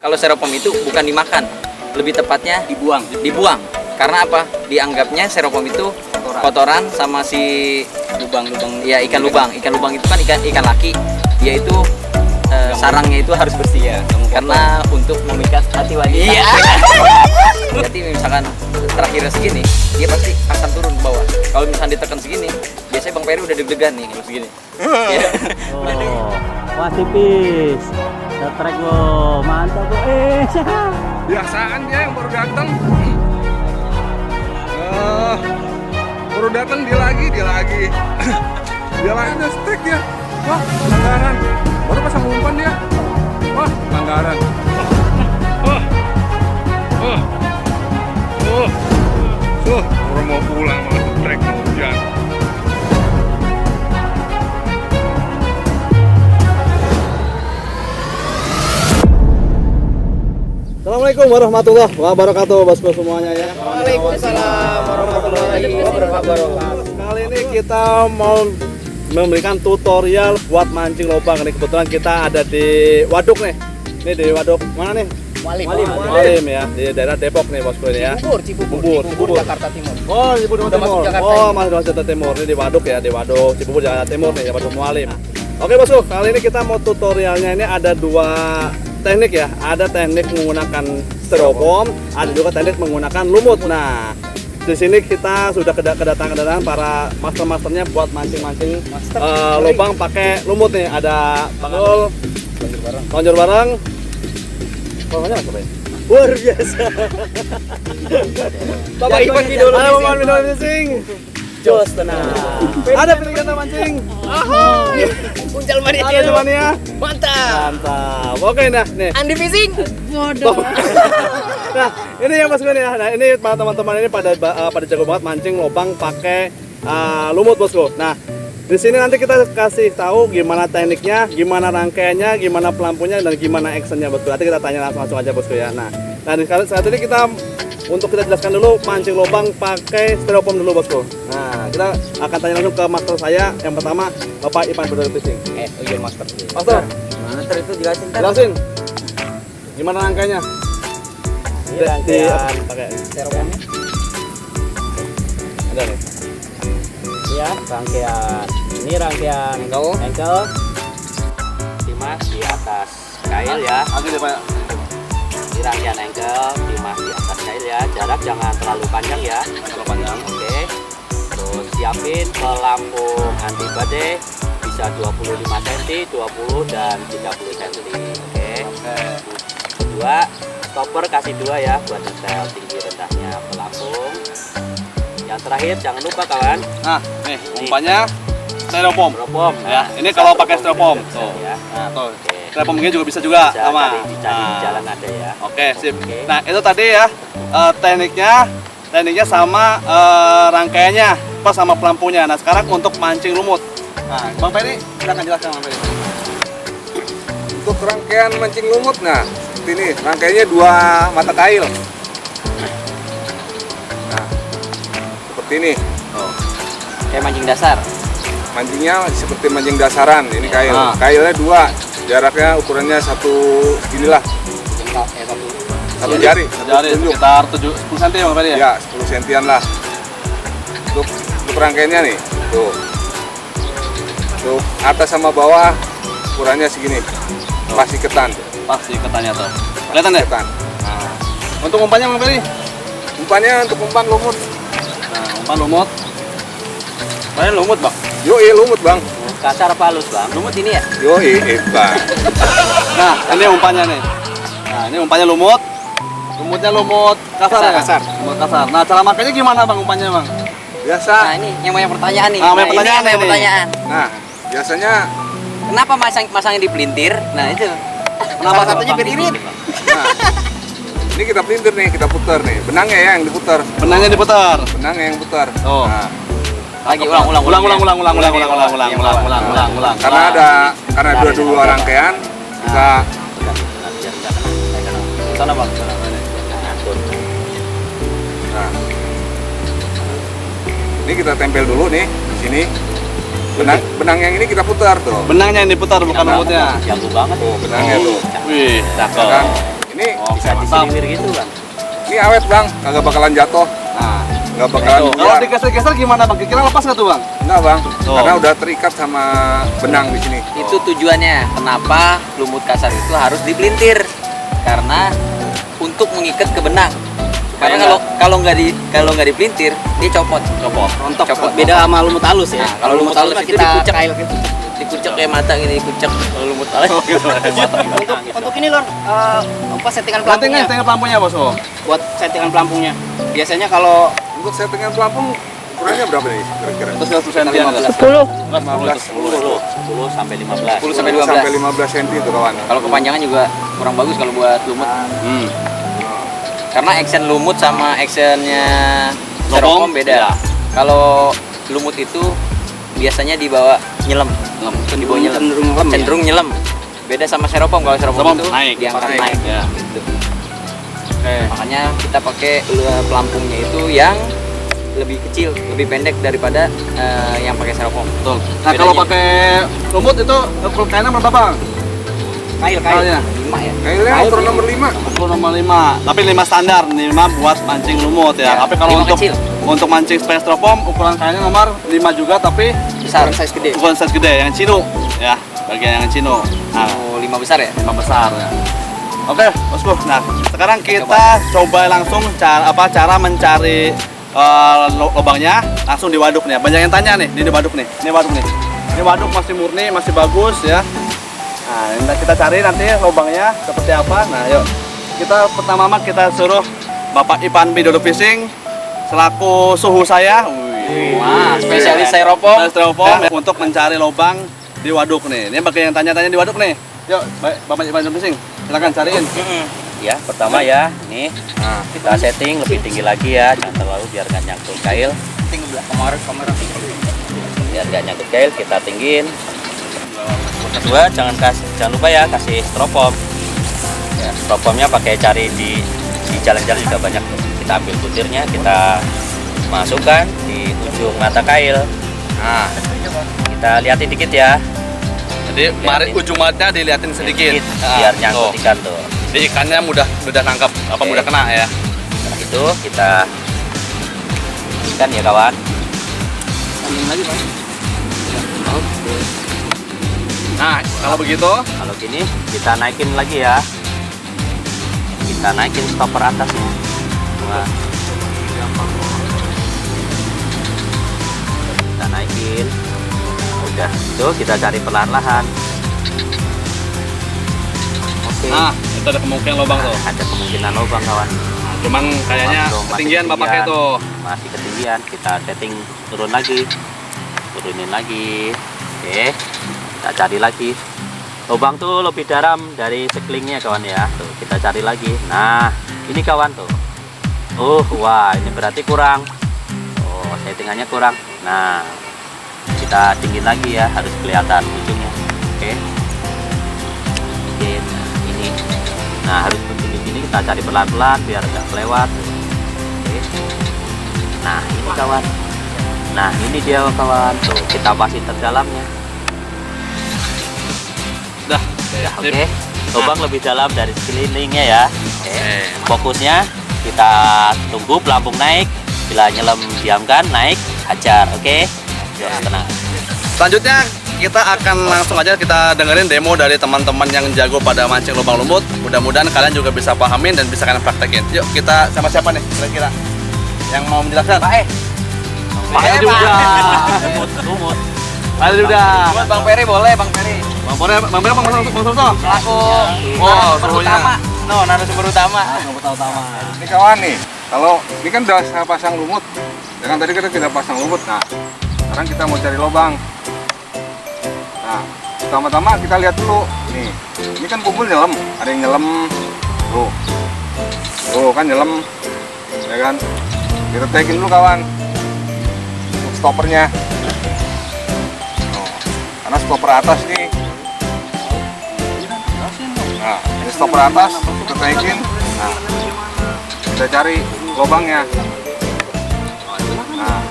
Kalau styrofoam itu bukan dimakan, lebih tepatnya Dibuang. dibuang. Karena apa? Dianggapnya styrofoam itu kotoran sama si Lubang-lubang. ya ikan lubang. Ikan lubang itu kan ikan laki. Dia itu sarangnya itu harus bersih ya. Karena untuk memikat hati wanita. Iya. Jadi misalkan terakhirnya segini, dia pasti akan turun ke bawah. Kalau misalkan ditekan segini, biasanya Bang Peri udah deg-degan nih kalau segini. Iya. Oh, wah tipis. Setrek lo, mantap lo. Biasaan dia yang baru datang. Baru datang dia lagi. Dia lagi udah stek ya. Wah, pelanggaran. Baru pasang umpan dia. Wah, pelanggaran. Orang mau pulang malah trek mau hujan. Assalamualaikum warahmatullahi wabarakatuh, bosku semuanya ya. Waalaikumsalam warahmatullahi wabarakatuh. Kali ini kita mau memberikan tutorial buat mancing lobang. Ini kebetulan kita ada di waduk nih. Ini di waduk mana nih? Walim ya, di daerah Depok nih bosku ini ya. Cibubur, Jakarta Timur. Oh, Cibubur Udah masuk Timur. Jakarta Oh, masuk Jakarta Timur. Ini di waduk ya, di waduk Cibubur Jakarta Timur nih, waduk Walim. Oke bosku, kali ini kita mau tutorialnya ini ada dua teknik ya. Ada teknik menggunakan styrofoam, ada juga teknik menggunakan lumut. Nah, di sini kita sudah kedatangan para master-masternya buat mancing-mancing lubang pakai lumut nih. Ada Bang Ul, Lonjor bareng. Namanya apa ya? Luar biasa. Bapak Iwan Widodo Ada Bapak Widodo Fishing. Jos tenang. Ada pilihan mancing. Puncal mania. Ada temannya. Mantap. Mantap. Oke nah, nih. Andi Fishing. Nah, ini yang bosku nih ya. Nah, ini teman-teman ini pada jago banget mancing lubang pakai lumut bosku. Nah, di sini nanti kita kasih tahu gimana tekniknya, gimana rangkaiannya, gimana pelampunya, dan gimana actionnya bosku. Nanti kita tanya langsung aja bosku ya. Nah, saat ini kita kita jelaskan dulu mancing lubang pakai styrofoam dulu bosku. Nah, kita akan tanya langsung ke master saya. Yang pertama, Bapak Ivan Widodo Fishing. Iya master. Master, Mana itu jelasin kan? jelasin. Gimana rangkaiannya? Ini rangkaian pakai styrofoamnya. ada nih. Iya, rangkaian. Ini rangkaian ankle. Dimas di atas kail ya. Lagi deh Pak. Ini rangkaian ankle, dimas di atas kail ya. Jarak jangan terlalu panjang ya. Terlalu panjang. Oke. Terus siapin pelampung anti badai bisa 25 cm, 20 dan 30 cm. Oke. Kedua, stopper kasih 2 ya buat nyetel tinggi rendahnya pelampung. Yang terakhir jangan lupa kawan. Nah, nih umpannya styrofoam. Styrofoam. Ya, ini kalau pakai styrofoam. Tuh. Ya. Nah, tuh. Styrofoam ini juga bisa juga Bisa sama. dicari di jalan ada ya. Oke, sip. Oke. Nah, itu tadi ya tekniknya sama rangkaiannya pas sama pelampunya. Nah, sekarang untuk mancing lumut. Nah, Bang Peri, silakan jelaskan Bang Peri. Untuk rangkaian mancing lumut, nah seperti ini. Rangkaiannya 2 mata kail. Nah, seperti ini. Kayak mancing dasar. Mancingnya seperti mancing dasaran. Ini kail. Ah. Kailnya 2. Jaraknya ukurannya inilah. Satu jari. Jadi Tunjuk. sekitar 10 cm ya Bang Peri ya? Ya, 10 sentian lah. Untuk rangkaiannya nih, tuh. Untuk atas sama bawah ukurannya segini. Pasti ketan. Pasti ketannya tuh. Kelihatan deh. Ketan. Nah, untuk umpannya Bang Peri? Umpannya untuk umpan lumut. Nah, umpan lumut. Mana lumut, Bang? Yoi, lumut, Bang. Kasar apa halus bang? Lumut ini ya? Yoi, Bang. Nah, ini umpannya nih. Nah, ini umpannya lumut. Lumutnya lumut kasar ya? Kasar. Lumut kasar. Nah, cara makanya gimana Bang umpannya, Bang? Nah Biasa. ini yang banyak pertanyaan nih. Ah, banyak ini pertanyaan yang banyak nih. pertanyaan. Nah, biasanya Kenapa masangnya di pelintir? Nah itu. Kenapa Salah satunya biar irit. nah, ini kita pelintir nih, kita putar nih. Benangnya ya yang diputar. Benangnya diputar. Benangnya yang putar. Oh. Nah, Lagi ulang. karena ada dua rangkaian, kita Sana bang. nah, ini kita tempel dulu nih di sini. Benang yang ini kita putar tuh. Benangnya yang diputar bukan lumutnya. Jago banget. Tuh, benangnya tuh. Wih, Ya kan? cakep. Ini Oh, Bisa diseliwir gitu bang. ini awet bang, nggak bakalan jatuh. Nah, Nggak bakalan kalau buyar. digeser-geser gimana bang? Kira lepas nggak tuh bang? Enggak bang, Oh. karena udah terikat sama benang di sini. Itu tujuannya kenapa lumut kasar itu harus dipelintir, karena untuk mengikat ke benang. Karena kalau nggak dipelintir dia copot. Rontok. Copot. Beda sama lumut halus ya. Nah, kalau lumut halus mah itu dikucek dikucek kayak mata gini, dikucek. Kalau lumut halus Untuk ini lor, apa settingan pelampungnya? Settingan pelampungnya bos. Oh. Buat settingan pelampungnya. Biasanya kalau Untuk settingan pelampung ukurannya berapa nih kira-kira? Terus 100 cm. 10 10 sampai 15. 10 sampai 10 sampai 15. 15 cm itu kawan. Kalau kepanjangan juga kurang bagus kalau buat lumut. Karena action lumut sama actionnya styrofoam beda. Ya. Kalau lumut itu biasanya dibawa nyelam, dibawa nyelam, Cenderung nyelam ya? cenderung nyelam. Beda sama styrofoam. Kalau styrofoam itu naik, diangkat naik. naik. Ya. Gitu. Oke. Makanya kita pakai pelampungnya itu yang lebih kecil, lebih pendek daripada yang pakai styrofoam. Betul. Nah kalau pakai lumut itu ukur kainnya berapa bang? kail. Kailnya? 5 ya. Kayaknya motor nomor 5. Ukur nomor 5. Tapi 5 standar, 5 buat mancing lumut ya. Ya, Tapi kalau 5 untuk kecil. untuk mancing styrofoam ukuran kainnya nomor 5 juga tapi Besar. Ukuran size gede. ukuran size gede yang cino ya, bagian yang cino. Nah, Oh, 5 besar ya? 5 besar ya. Oke, bosku. Nah, sekarang kita coba langsung cara mencari lubangnya langsung di waduk nih. Banyak yang tanya nih, di waduk nih. Ini waduk nih. Ini waduk masih murni, masih bagus ya. Nah, ini kita cari nanti lubangnya seperti apa. Nah, yuk. Kita pertama kita suruh Bapak Ipan Bidodo Fishing selaku suhu saya. Wah, spesialis styrofoam. Styrofoam untuk mencari lubang di waduk nih. Ini bagi yang tanya-tanya di waduk nih. Yuk, Bapak Ipan Bidodo Fishing, silakan cariin. Ya, pertama ya, ini kita setting lebih tinggi lagi ya, jangan terlalu biar nggak nyangkut kail. Kamera. Biar nggak nyangkut kail, kita tinggiin. Kedua, jangan lupa ya kasih styrofoam. Ya, styrofoamnya pakai cari di jalan-jalan juga banyak. Kita ambil butirnya, kita masukkan di ujung mata kail. Nah, kita lihatin dikit ya. Jadi, mari ujung matanya dilihatin sedikit. Biar nyangkut ikan tuh. Jadi ikannya mudah nangkap, Oke. mudah kena ya. Setelah itu kita ikan ya kawan. Nah, kalau begitu, Kalau gini kita naikin lagi ya. Kita naikin stopper atasnya. Nah. Kita naikin. Udah, itu kita cari perlahan-lahan. Oke. nah itu ada kemungkinan lubang tuh. Ada kemungkinan lubang kawan. Cuman kayaknya Masih ketinggian bapaknya tuh. Masih ketinggian. Kita setting turun lagi. Turunin lagi. Oke. Kita cari lagi. Lubang tuh lebih dalam dari sekelingnya kawan ya. Tuh, kita cari lagi. Nah, ini kawan tuh. Wah, ini berarti kurang. Oh, settingannya kurang. Nah, kita tinggiin lagi ya, harus kelihatan ujungnya. Oke. Oke, nah, ini. Nah, harus begini gini kita cari pelan-pelan biar nggak kelewat. Oke. Nah, ini kawan. Nah, ini dia kawan. Tuh, kita pasti terdalamnya. Udah. Ya, Sip. oke. Lubang lebih dalam dari sekelilingnya ya. Oke. Fokusnya kita tunggu pelampung naik. Bila nyelam diamkan, naik, hajar. Oke. Yuk, tenang. Selanjutnya kita akan langsung aja kita dengerin demo dari teman-teman yang jago pada mancing lubang lumut. Mudah-mudahan kalian juga bisa pahamin dan bisa kalian praktekin. Yuk, kita sama siapa nih kira-kira yang mau menjelaskan? Pak Pak Edi udah. Lumut. Pak Edi udah. Buat Bang Peri boleh, Bang Peri. Bang Pore, Bang Pore, Bang Surto. Pelaku Oh, narasumber suhunya. utama. Narasumber utama. Ini kawan nih, kalau ini kan udah saya pasang lumut. Ya kan tadi kita pasang lumut. Nah, sekarang kita mau cari lubang. Nah, pertama-tama kita lihat dulu. Nih, ini kan kumpul nyelam. Ada yang nyelam. Tuh kan nyelam. Ya kan? Kita tekin dulu kawan. Untuk stoppernya. Karena stopper atas nih. Nah, ini stopper atas, kita taikin. Nah, kita cari lubangnya. Nah,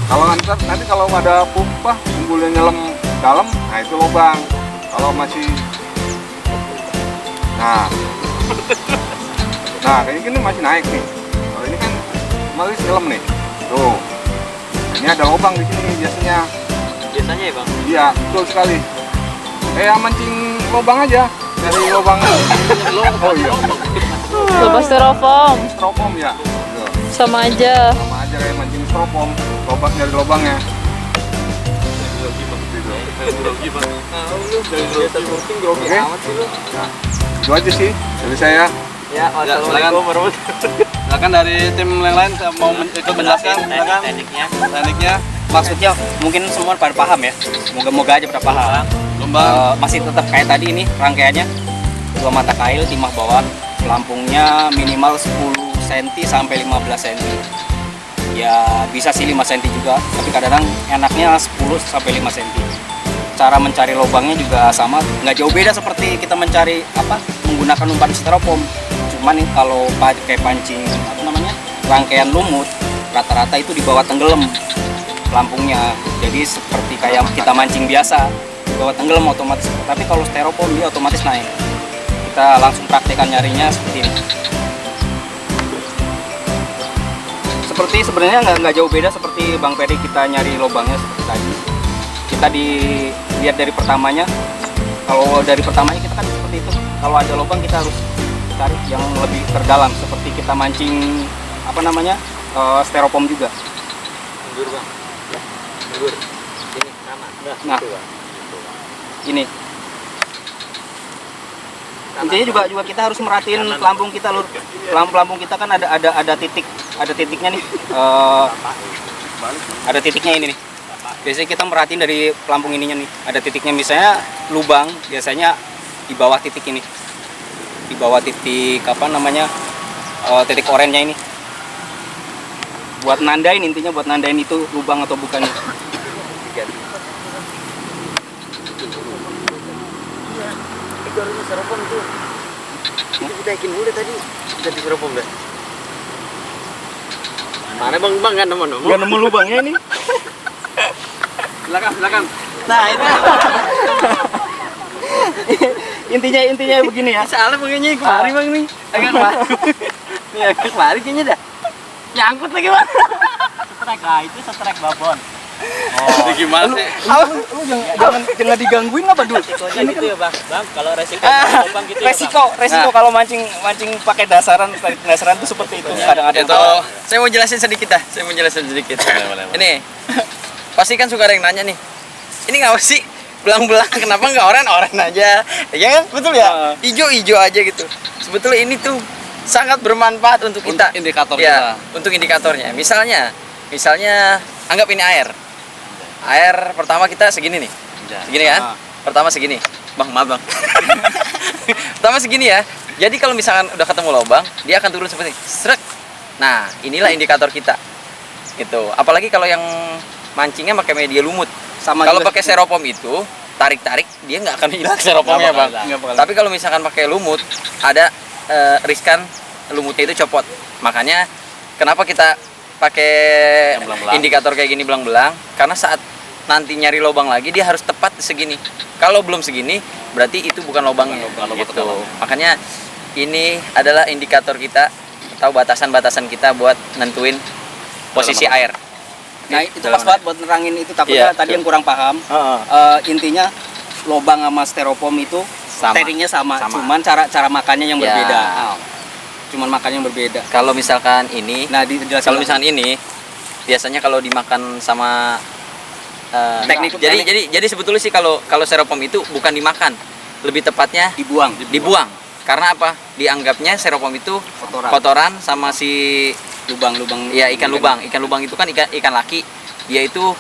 kalau nanti kalau ada pumpah, kumpulnya nyelam dalam, nah itu lubang. Kalau masih Nah, nah kayak gini masih naik nih. Kalau ini kan masih dalam nih. Tuh, ini ada lubang di sini biasanya. Biasanya ya bang. Iya, betul sekali. Kayak mancing lubang aja dari lubang. Oh iya, Lubang styrofoam. styrofoam ya. Tuh, Sama aja. sama aja kayak mancing styrofoam, lubang dari lubangnya. Oke, nah, itu aja sih dari saya. Ya, Assalamualaikum warahmatullahi. Silakan dari tim yang lain mau ikut menjelaskan, silakan tekniknya. tekniknya. Maksudnya mungkin semua pada paham ya. Moga-moga aja pada paham. Lubang Masih tetap kayak tadi ini rangkaiannya. 2 mata kail timah bawah, pelampungnya minimal 10 cm sampai 15 cm. Ya bisa sih 5 cm juga, tapi kadang-kadang enaknya 10 sampai 5 cm. Cara mencari lubangnya juga sama, nggak jauh beda seperti kita mencari menggunakan umpan styrofoam. Cuman nih kalau pakai pancing rangkaian lumut, rata-rata itu di bawah tenggelam pelampungnya. Jadi seperti kayak kita mancing biasa, di bawah tenggelam otomatis. Tapi kalau styrofoam dia otomatis naik. Kita langsung praktekkan nyarinya seperti ini. Seperti sebenarnya nggak jauh beda seperti Bang Peri kita nyari lubangnya seperti tadi. Kita dilihat dari pertamanya. Kalau dari pertamanya kita kan seperti itu. Kalau ada lubang kita harus cari yang lebih terdalam seperti kita mancing styrofoam juga. Mundur bang. Ya, mundur. Ini sama. Nah, ini. Intinya juga kita harus merhatiin pelampung kita, Lur. Pelampung kita kan ada titiknya nih. Ada titiknya ini nih. Biasanya kita merhatiin dari pelampung ininya nih. Ada titiknya, misalnya lubang biasanya di bawah titik ini. Di bawah titik titik orennya ini. Buat nandain, intinya buat nandain itu lubang atau bukan. Kita yakin dulu tadi jadi styrofoam dah. Mana bang kan nemu. Nggak nemu lubangnya ini. silakan. Nah itu. intinya begini ya. Soalnya pengennya kemari bang nih. Agak kemari. Ya kemari kayaknya dah. Nyangkut lagi bang. Setrek babon. Jadi gimana sih? Lu jangan digangguin apa dulu? Ini gitu ya bang. Bang kalau resiko lubang gitu ya bang. Resiko kalau mancing pakai dasaran tuh seperti itu. Kadang-kadang Itu saya mau jelasin sedikit dah. boleh. Ini pasti kan suka ada yang nanya nih. Ini nggak sih belang-belang, kenapa nggak oren aja? Ya kan, betul ya. Hijau aja gitu. Sebetulnya ini tuh sangat bermanfaat untuk kita. Untuk indikator Ya, kita. untuk indikatornya. Misalnya anggap ini air. Air pertama kita segini nih. Segini kan? Pertama segini. Bang, maaf bang. Pertama segini ya. Jadi kalau misalkan udah ketemu lubang, dia akan turun seperti ini. Srek. Nah, inilah indikator kita. Gitu. Apalagi kalau yang mancingnya pakai media lumut. Sama kalau pakai styrofoam itu tarik dia nggak akan hilang styrofoamnya bang. Tapi kalau misalkan pakai lumut, ada riskan lumutnya itu copot. Makanya kenapa kita pakai indikator kayak gini belang-belang? Karena saat nanti nyari lubang lagi dia harus tepat segini. Kalau belum segini berarti itu bukan lubangnya. Gitu. Makanya ini adalah indikator kita atau batasan-batasan kita buat nentuin posisi air. Nah itu pas banget buat nerangin itu, takutnya tadi yang kurang paham. Intinya lubang sama styrofoam itu tekniknya sama, cuman cara makannya yang berbeda. Cuman makannya yang berbeda. Kalau misalkan ini, kalau misalkan ini biasanya kalau dimakan sama teknik. Jadi sebetulnya sih kalau styrofoam itu bukan dimakan, lebih tepatnya dibuang. Karena apa? Dianggapnya styrofoam itu kotoran sama si lubang-lubang. Ya, ikan lubang itu kan ikan laki. Dia itu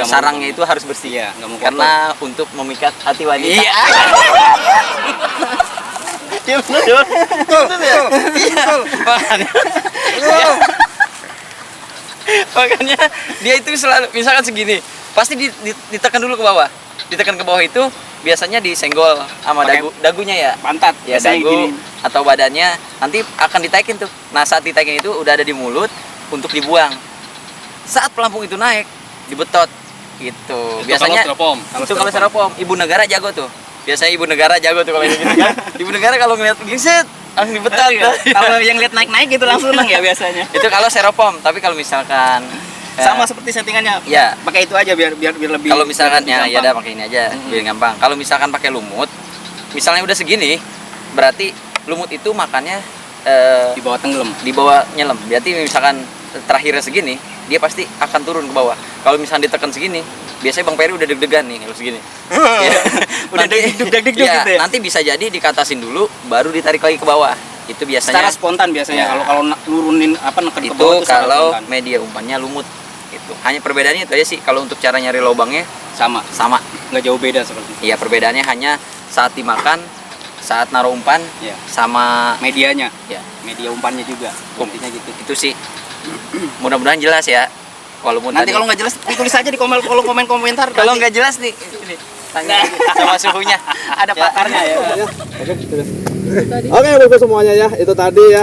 sarangnya itu harus bersih ya, karena untuk memikat hati wanita. Iya. Iya benar. Betul ya? Iya. Makanya dia itu selalu misalkan segini, pasti ditekan dulu ke bawah. Ditekan ke bawah itu biasanya disenggol sama dagunya ya, pantat ya, dagu gini. Atau badannya nanti akan ditaikin tuh. Nah saat ditaikin itu udah ada di mulut untuk dibuang. Saat pelampung itu naik dibetot gitu. Biasanya kalau styrofoam ibu negara jago tuh. Biasanya ibu negara jago tuh kalau gitu kan. Ibu negara kalau ngeliat giset langsung dibetal ya. Kalau yang lihat naik-naik itu langsung seneng ya biasanya. Itu kalau styrofoam, tapi kalau misalkan Sama seperti settingannya. ya, Pakai itu aja biar lebih. kalau misalkan ya gampang. udah pakai ini aja biar gampang. Kalau misalkan pakai lumut, misalnya udah segini, berarti lumut itu makannya di bawah tenggelam. di bawah nyelam. Berarti misalkan terakhirnya segini, dia pasti akan turun ke bawah. Kalau misalnya ditekan segini, biasanya Bang Peri udah deg-degan nih kalau segini. Ya. Udah deg-deg Ya, gitu ya. nanti bisa jadi dikatasin dulu, baru ditarik lagi ke bawah. Itu Secara biasanya. spontan biasanya Ya. kalau nurunin neken ke Itu bawah itu secara kalau spontan. media umpannya lumut. Itu hanya perbedaannya itu aja sih. Kalau untuk cara nyari lubangnya sama, sama. nggak jauh beda seperti itu. Iya, perbedaannya hanya saat dimakan, saat naruh umpan, Ya. sama Medianya, ya media umpannya juga. Intinya gitu. itu sih. Mudah-mudahan jelas ya. Walaupun Nanti tadi- kalau nggak jelas tulis aja di kolom komentar. kalau nggak jelas nih ini tanya sama suhunya. ada pakarnya ya. Oke bosku semuanya ya, itu tadi ya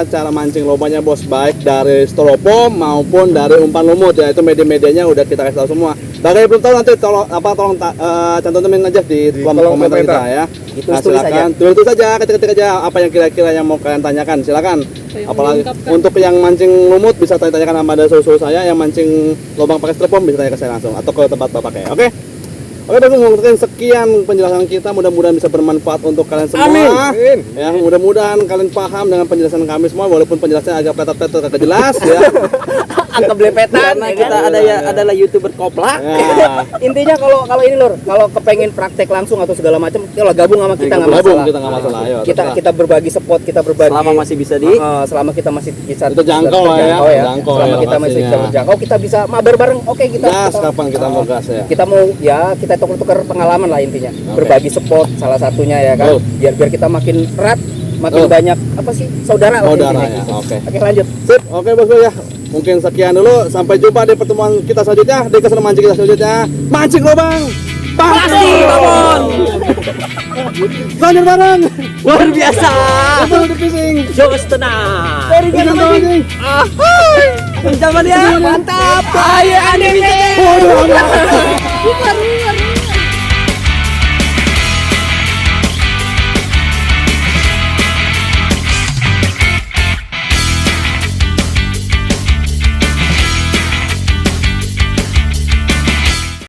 cara mancing lobanya bos, baik dari styrofoam maupun dari umpan lumut ya, itu media-medianya udah kita kasih tahu semua. Bagi yang belum tahu nanti tolong cantumin aja di kolom komentar kita ya. Nah, silakan tulis saja, ketik aja apa yang kira-kira yang mau kalian tanyakan, silakan. Apalagi untuk yang mancing lumut bisa tanyakan sama ada suhu saya, yang mancing lubang pakai styrofoam bisa tanya ke saya langsung atau ke tempat bapak ya. Oke, mungkin sekian penjelasan kita, mudah-mudahan bisa bermanfaat untuk kalian semua. Amin. Ya, mudah-mudahan kalian paham dengan penjelasan kami semua, walaupun penjelasannya agak petet-petet, agak jelas ya. Angka belepetan Karena ya kita kan? adalah YouTuber koplak. Ya. Intinya kalau ini lor, kalau kepengen praktek langsung atau segala macam, kalau gabung sama kita nggak Gabung, masalah. kita nggak masalah. Ayo, terserah. Kita berbagi spot, kita berbagi. Selama masih bisa Selama kita masih bisa Itu jangkau lah ya, jangkau Selama ya kita masih bisa lokasinya. berjangkau, kita bisa mabar bareng. Oke, kita Gas kapan kita mau gas ya. kita mau ya kita tukar-tukar pengalaman lah intinya. Berbagi spot salah satunya ya kan. Betul. Biar kita makin erat, makin Betul. banyak apa sih saudara lah Saudara intinya. ya, oke. Oke, lanjut. Sip, oke bosku ya. Mungkin sekian dulu, sampai jumpa di pertemuan kita selanjutnya, di keseruan mancing kita selanjutnya. Mancing lubang pasti babon. Lanjut bareng. Luar biasa. Betul di fishing. Jos tenang. Dari kita mancing. Zaman ya. Mantap. Ayo aneh. Waduh.